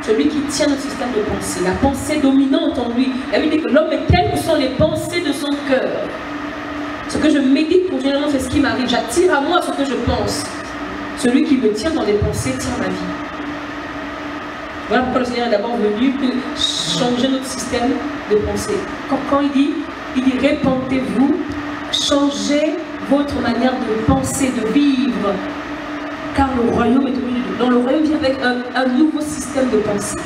celui qui tient notre système de pensée, la pensée dominante en lui. La Bible dit que l'homme est tel que sont les pensées de son cœur. Ce que je médite continuellement, c'est ce qui m'arrive. J'attire à moi ce que je pense. Celui qui me tient dans les pensées tient ma vie. Voilà pourquoi le Seigneur est d'abord venu changer notre système de pensée. Quand il dit répentez-vous, changez votre manière de penser, de vivre. Car le royaume est au milieu de nous. Dans le royaume vient avec un nouveau système de pensée.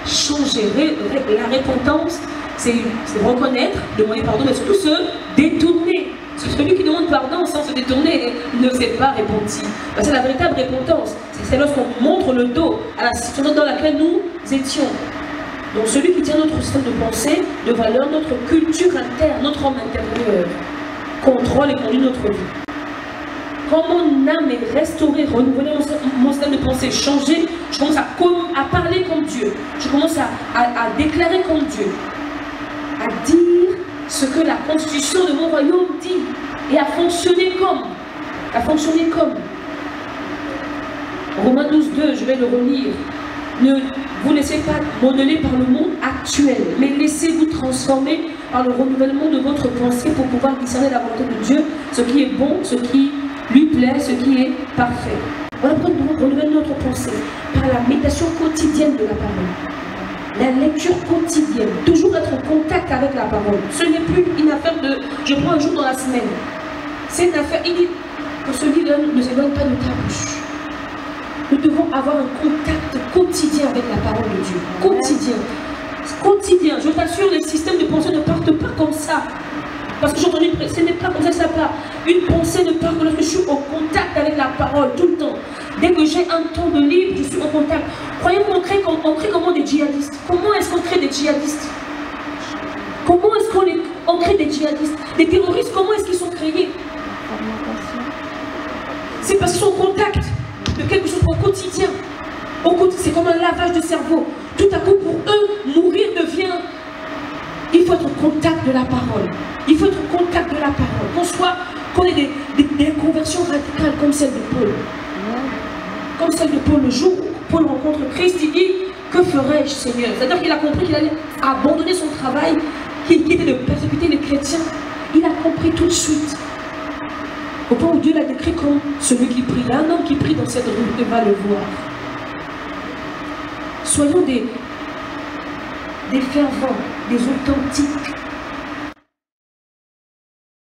Changer. La repentance, c'est reconnaître, demander pardon, mais surtout se détourner. Celui qui demande pardon sans se détourner ne s'est pas repenti. C'est la véritable repentance. C'est lorsqu'on montre le dos à la situation dans laquelle nous étions. Donc celui qui tient notre système de pensée, de valeur, notre culture interne, notre homme intérieur, contrôle et conduit notre vie. Quand mon âme est restaurée, renouvelée, mon système de pensée changé, je commence à parler comme Dieu. Je commence à déclarer comme Dieu. À dire ce que la constitution de mon royaume dit. Et à fonctionner comme. À fonctionner comme. Romains 12:2, je vais le relire. Ne vous laissez pas modeler par le monde actuel, mais laissez-vous transformer par le renouvellement de votre pensée pour pouvoir discerner la volonté de Dieu, ce qui est bon, ce qui lui plaît, ce qui est parfait. Voilà pourquoi nous devons renouveler notre pensée par la méditation quotidienne de la parole. La lecture quotidienne, toujours être en contact avec la parole. Ce n'est plus une affaire de je prends un jour dans la semaine. C'est une affaire, il dit que ce livre ne s'éloigne pas de ta bouche. Nous devons avoir un contact quotidien avec la parole de Dieu. Quotidien. Quotidien. Je t'assure, les systèmes de pensée ne partent pas comme ça. Parce que j'ai entendu, ce n'est pas comme ça que ça part. Une pensée ne part que lorsque je suis au contact avec la parole tout le temps. Dès que j'ai un temps de libre, je suis au contact. Croyez-moi, on crée comment des djihadistes? Comment est-ce qu'on crée des djihadistes? Comment est-ce qu'on crée des djihadistes? Des terroristes, comment est-ce qu'ils sont créés? C'est parce qu'ils sont au contact de quelque chose au quotidien. C'est comme un lavage de cerveau. Tout à coup, pour eux, mourir devient... Il faut être au contact de la parole. Il faut être au contact de la parole. Qu'on ait des conversions radicales comme celle de Paul. Comme celle de Paul. Le jour où Paul rencontre Christ, il dit, que ferais-je, Seigneur? C'est-à-dire qu'il a compris qu'il allait abandonner son travail, qui était de persécuter les chrétiens. Il a compris tout de suite. Au point où Dieu l'a décrit comme celui qui prie. Un homme qui prie dans cette rue, il va le voir. Soyons des fervents, des authentiques.